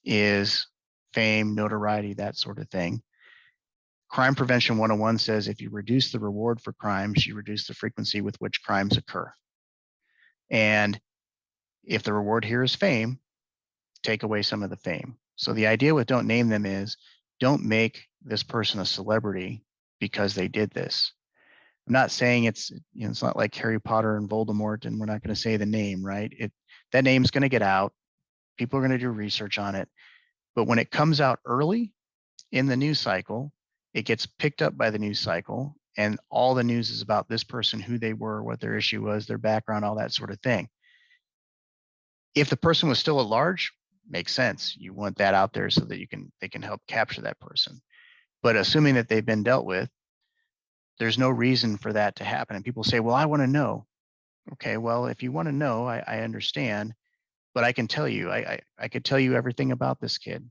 is fame, notoriety, that sort of thing, Crime Prevention 101 says if you reduce the reward for crimes, you reduce the frequency with which crimes occur. And if the reward here is fame, take away some of the fame. So the idea with Don't Name Them is don't make this person a celebrity because they did this. I'm not saying it's not like Harry Potter and Voldemort and we're not going to say the name, right? That name's going to get out. People are going to do research on it. But when it comes out early in the news cycle, it gets picked up by the news cycle, and all the news is about this person, who they were, what their issue was, their background, all that sort of thing. If the person was still at large, makes sense. You want that out there so that they can help capture that person. But assuming that they've been dealt with, there's no reason for that to happen. And people say, well, I want to know. Okay, well, if you want to know, I understand, but I can tell you, I could tell you everything about this kid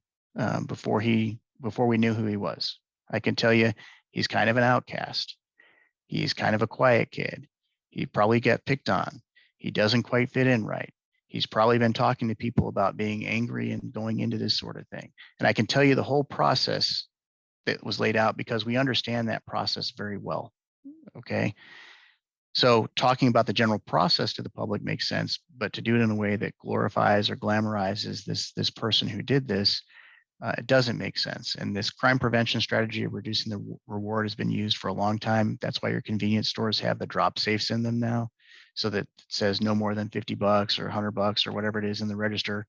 before we knew who he was. I can tell you he's kind of an outcast. He's kind of a quiet kid. He probably get picked on. He doesn't quite fit in right. He's probably been talking to people about being angry and going into this sort of thing. And I can tell you the whole process that was laid out because we understand that process very well. Okay. So talking about the general process to the public makes sense, but to do it in a way that glorifies or glamorizes this person who did this, it doesn't make sense. And this crime prevention strategy of reducing the reward has been used for a long time. That's why your convenience stores have the drop safes in them now, so that it says no more than $50 or $100 or whatever it is in the register.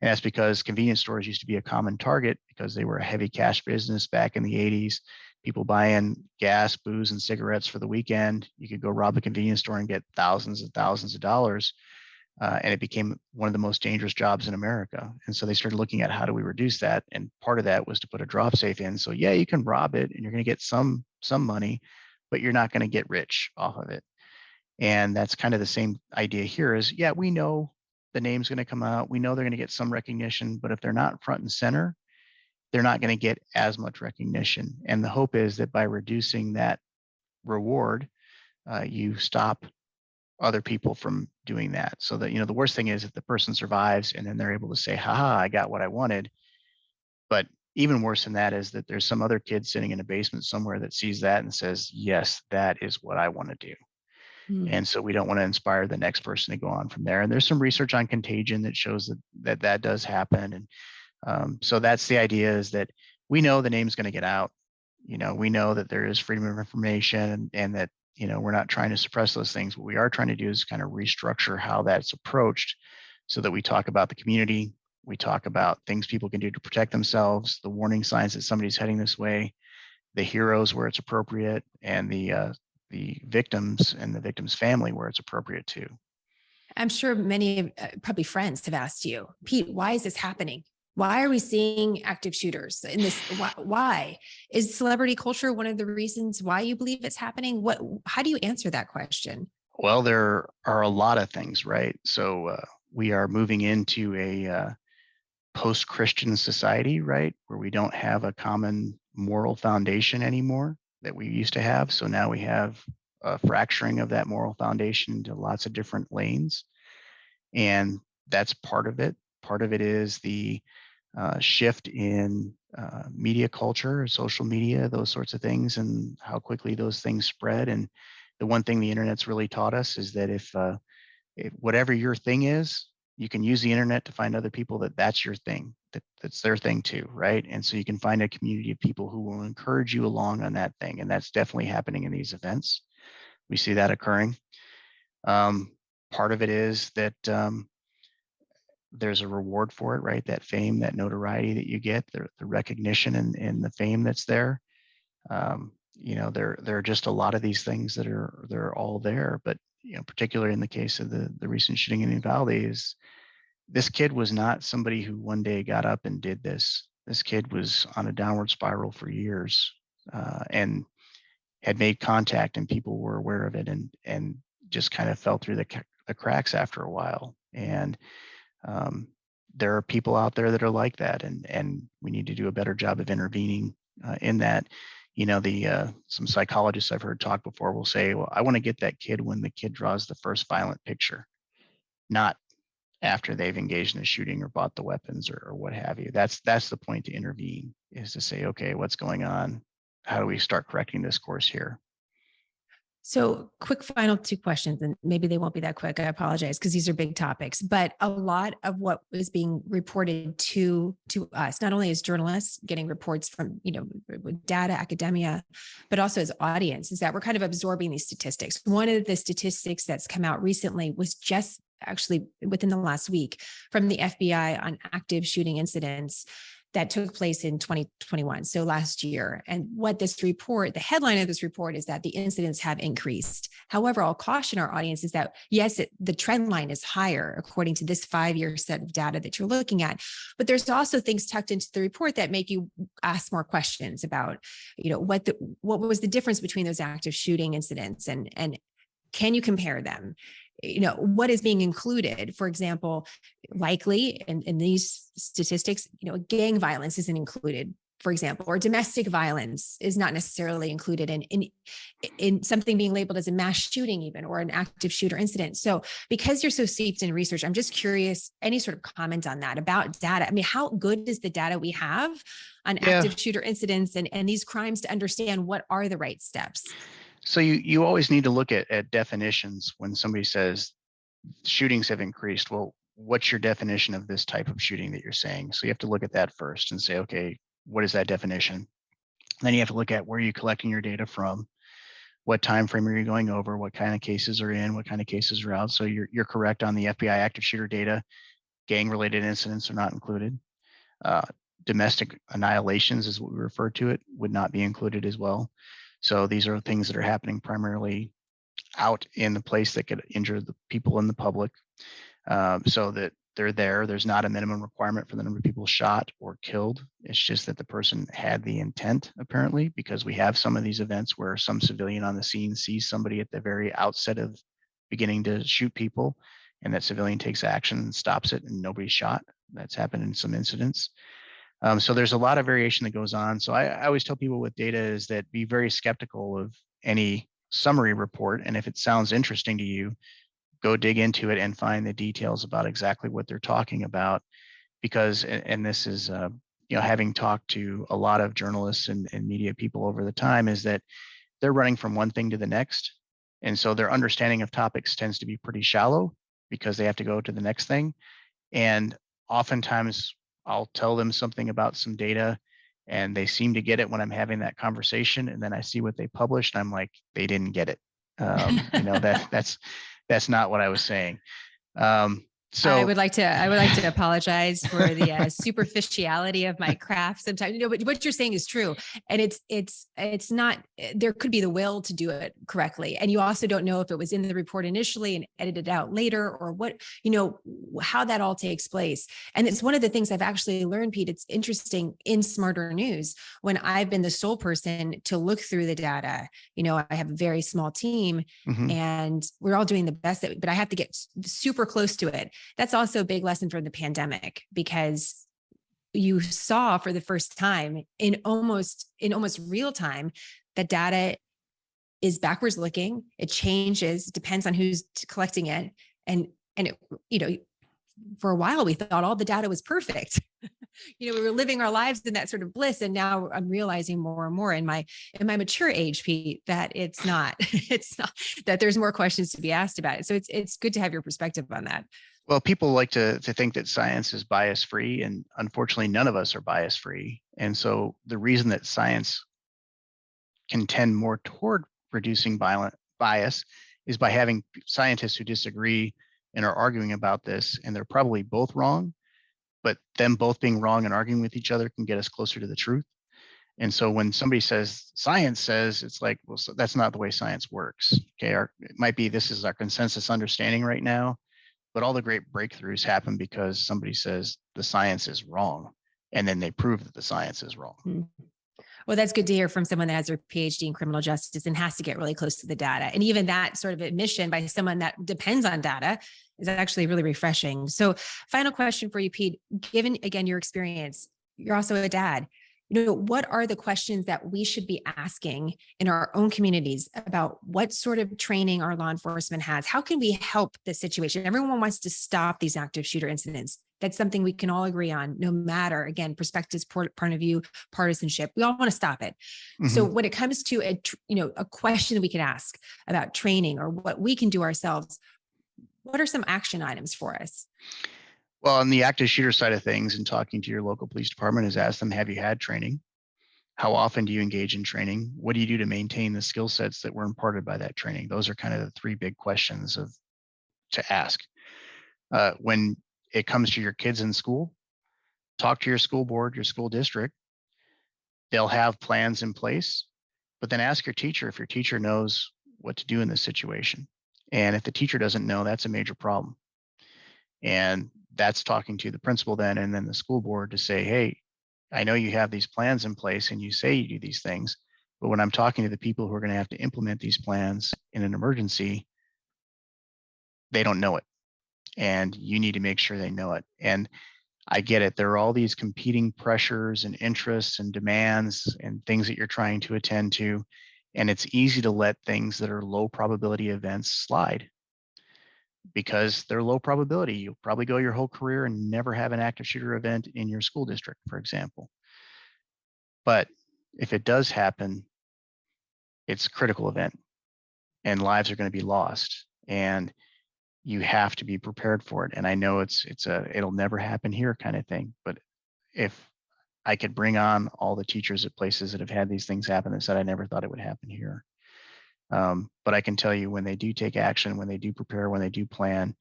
And that's because convenience stores used to be a common target because they were a heavy cash business back in the 80s. People buying gas, booze, and cigarettes for the weekend. You could go rob a convenience store and get thousands and thousands of dollars. And it became one of the most dangerous jobs in America. And so they started looking at how do we reduce that. And part of that was to put a drop safe in. So yeah, you can rob it and you're going to get some money, but you're not going to get rich off of it. And that's kind of the same idea here is, yeah, we know the name's going to come out. We know they're going to get some recognition, but if they're not front and center, they're not going to get as much recognition. And the hope is that by reducing that reward, you stop other people from doing that. So that, the worst thing is if the person survives and then they're able to say, haha, I got what I wanted. But even worse than that is that there's some other kid sitting in a basement somewhere that sees that and says, yes, that is what I want to do. Hmm. And so we don't want to inspire the next person to go on from there. And there's some research on contagion that shows that does happen. And so that's the idea, is that we know the name's going to get out. We know that there is freedom of information, and that, we're not trying to suppress those things. What we are trying to do is kind of restructure how that's approached so that we talk about the community. We talk about things people can do to protect themselves, the warning signs that somebody's heading this way, the heroes where it's appropriate, and the victims and the victim's family where it's appropriate too. I'm sure many probably friends have asked you, Pete, why is this happening? Why are we seeing active shooters in this? Why is celebrity culture one of the reasons why you believe it's happening? How do you answer that question? Well, there are a lot of things, right? So we are moving into a post-Christian society, right, where we don't have a common moral foundation anymore that we used to have. So now we have a fracturing of that moral foundation into lots of different lanes, and that's part of it. Part of it is the shift in media culture, social media, those sorts of things, and how quickly those things spread. And the one thing the internet's really taught us is that if whatever your thing is, you can use the internet to find other people that's your thing, that's their thing too, right? And so you can find a community of people who will encourage you along on that thing, and that's definitely happening in these events. We see that occurring. Part of it is that there's a reward for it, right? That fame, that notoriety that you get, the recognition and the fame that's there. There are just a lot of these things they're all there. But particularly in the case of the recent shooting in Uvalde, is this kid was not somebody who one day got up and did this. This kid was on a downward spiral for years, and had made contact, and people were aware of it, and just kind of fell through the cracks after a while. And there are people out there that are like that, and we need to do a better job of intervening in that. Some psychologists I've heard talk before will say, well, I want to get that kid when the kid draws the first violent picture, not after they've engaged in a shooting or bought the weapons or what have you. That's the point to intervene, is to say, okay, what's going on? How do we start correcting this course here? So quick final two questions, and maybe they won't be that quick. I apologize, because these are big topics, but a lot of what is being reported to us, not only as journalists getting reports from, data, academia, but also as audience, is that we're kind of absorbing these statistics. One of the statistics that's come out recently was just actually within the last week from the FBI on active shooting incidents that took place in 2021, so last year. And what this report, the headline of this report, is that the incidents have increased. However, I'll caution our audience is that, yes, the trend line is higher according to this 5-year set of data that you're looking at. But there's also things tucked into the report that make you ask more questions about, what was the difference between those active shooting incidents, and can you compare them? What is being included? For example, likely in these statistics, gang violence isn't included, for example, or domestic violence is not necessarily included in something being labeled as a mass shooting even, or an active shooter incident. So because you're so steeped in research, I'm just curious, any sort of comment on that about data? I mean, how good is the data we have on active shooter incidents and these crimes to understand what are the right steps? So you always need to look at definitions when somebody says shootings have increased. Well, what's your definition of this type of shooting that you're saying? So you have to look at that first and say, okay, what is that definition? Then you have to look at where you're collecting your data from, what time frame are you going over, what kind of cases are in, what kind of cases are out. So you're correct on the FBI active shooter data. Gang-related incidents are not included. Domestic annihilations is what we refer to it, would not be included as well. So these are things that are happening primarily out in the place that could injure the people in the public, so that they're there. There's not a minimum requirement for the number of people shot or killed. It's just that the person had the intent, apparently, because we have some of these events where some civilian on the scene sees somebody at the very outset of beginning to shoot people, and that civilian takes action and stops it, and nobody's shot. That's happened in some incidents. So there's a lot of variation that goes on. So I always tell people with data is that be very skeptical of any summary report. And if it sounds interesting to you, go dig into it and find the details about exactly what they're talking about. Because, and this is, having talked to a lot of journalists and media people over the time, is that they're running from one thing to the next. And so their understanding of topics tends to be pretty shallow because they have to go to the next thing. And oftentimes I'll tell them something about some data and they seem to get it when I'm having that conversation. And then I see what they published and I'm like, they didn't get it. That's not what I was saying. So I would like to apologize for the superficiality of my craft sometimes, but what you're saying is true. And it's not, there could be the will to do it correctly. And you also don't know if it was in the report initially and edited out later, or what, how that all takes place. And it's one of the things I've actually learned, Pete. It's interesting in Smarter News, when I've been the sole person to look through the data. I have a very small team, and we're all doing the best but I have to get super close to it. That's also a big lesson from the pandemic, because you saw for the first time in almost real time that data is backwards looking. It changes, depends on who's collecting it. And it, for a while we thought all the data was perfect. We were living our lives in that sort of bliss. And now I'm realizing more and more in my mature age, Pete, that it's not, it's not, that there's more questions to be asked about it. So it's good to have your perspective on that. Well, people like to think that science is bias free, and unfortunately, none of us are bias free. And so the reason that science can tend more toward reducing violent bias is by having scientists who disagree and are arguing about this, and they're probably both wrong, but them both being wrong and arguing with each other can get us closer to the truth. And so when somebody says science says, it's like, well, so that's not the way science works. Okay, it might be this is our consensus understanding right now, but all the great breakthroughs happen because somebody says the science is wrong, and then they prove that the science is wrong. Mm-hmm. Well, that's good to hear from someone that has their PhD in criminal justice and has to get really close to the data. And even that sort of admission by someone that depends on data is actually really refreshing. So final question for you, Pete, given again, your experience, you're also a dad. What are the questions that we should be asking in our own communities about what sort of training our law enforcement has? How can we help this situation? Everyone wants to stop these active shooter incidents. That's something we can all agree on, no matter, again, perspectives, point of view, partisanship. We all want to stop it. Mm-hmm. So when it comes to a question that we can ask about training or what we can do ourselves, what are some action items for us? Well, on the active shooter side of things, and talking to your local police department, is ask them, have you had training? How often do you engage in training? What do you do to maintain the skill sets that were imparted by that training? Those are kind of the three big questions to ask. When it comes to your kids in school, talk to your school board, your school district. They'll have plans in place, but then ask your teacher if your teacher knows what to do in this situation. And if the teacher doesn't know, that's a major problem. And that's talking to the principal then, and then the school board to say, hey, I know you have these plans in place and you say you do these things, but when I'm talking to the people who are going to have to implement these plans in an emergency, they don't know it. And you need to make sure they know it. And I get it. There are all these competing pressures and interests and demands and things that you're trying to attend to. And it's easy to let things that are low probability events slide because they're low probability. You'll probably go your whole career and never have an active shooter event in your school district, for example. But if it does happen, it's a critical event and lives are going to be lost. And you have to be prepared for it. And I know it'll never happen here kind of thing. But if I could bring on all the teachers at places that have had these things happen that said, I never thought it would happen here. But I can tell you when they do take action, when they do prepare, when they do plan,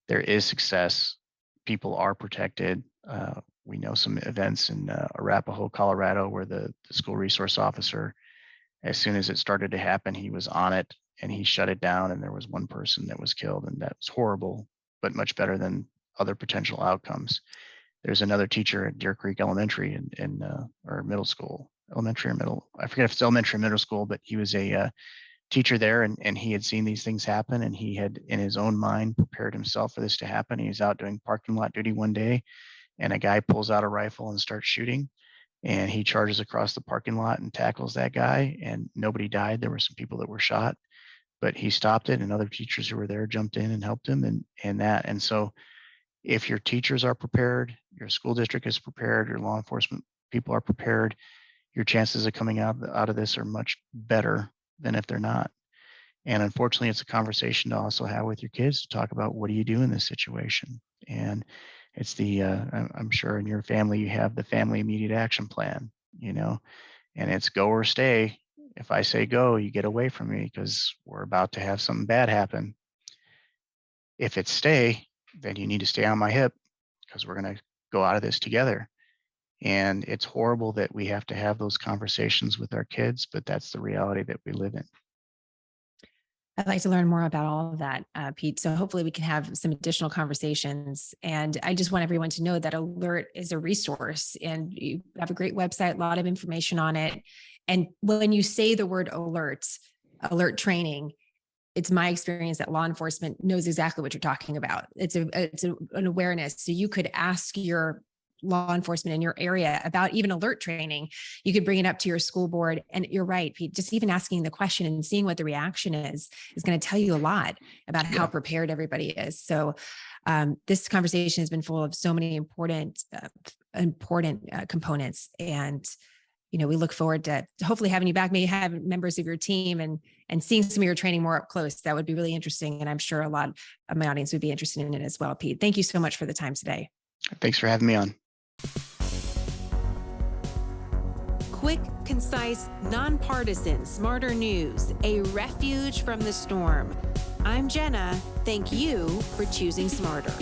there is success. People are protected. We know some events in Arapahoe, Colorado, where the school resource officer, as soon as it started to happen, he was on it and he shut it down. And there was one person that was killed, and that was horrible, but much better than other potential outcomes. There's another teacher at Deer Creek Elementary or middle school, elementary or middle. I forget if it's elementary or middle school, but he was a teacher there, and he had seen these things happen, and he had in his own mind prepared himself for this to happen. He was out doing parking lot duty one day, and a guy pulls out a rifle and starts shooting, and he charges across the parking lot and tackles that guy, and nobody died. There were some people that were shot, but he stopped it, and other teachers who were there jumped in and helped him, and so if your teachers are prepared, your school district is prepared, your law enforcement people are prepared, your chances of coming out of this are much better than if they're not. And unfortunately, it's a conversation to also have with your kids to talk about, what do you do in this situation? And it's I'm sure in your family, you have the family immediate action plan, and it's go or stay. If I say go, you get away from me because we're about to have something bad happen. If it's stay, then you need to stay on my hip because we're going to go out of this together. And it's horrible that we have to have those conversations with our kids, but that's the reality that we live in. I'd like to learn more about all of that, Pete. So hopefully we can have some additional conversations. And I just want everyone to know that ALERRT is a resource, and you have a great website, a lot of information on it. And when you say the word ALERRT training, it's my experience that law enforcement knows exactly what you're talking about. It's an awareness. So you could ask your law enforcement in your area about even ALERRT training. You could bring it up to your school board. And you're right, Pete, just even asking the question and seeing what the reaction is going to tell you a lot about how prepared everybody is. So this conversation has been full of so many important important components. And we look forward to hopefully having you back, maybe have members of your team and seeing some of your training more up close. That would be really interesting. And I'm sure a lot of my audience would be interested in it as well. Pete, thank you so much for the time today. Thanks for having me on. Quick, concise, nonpartisan, smarter news, a refuge from the storm. I'm Jenna. Thank you for choosing smarter.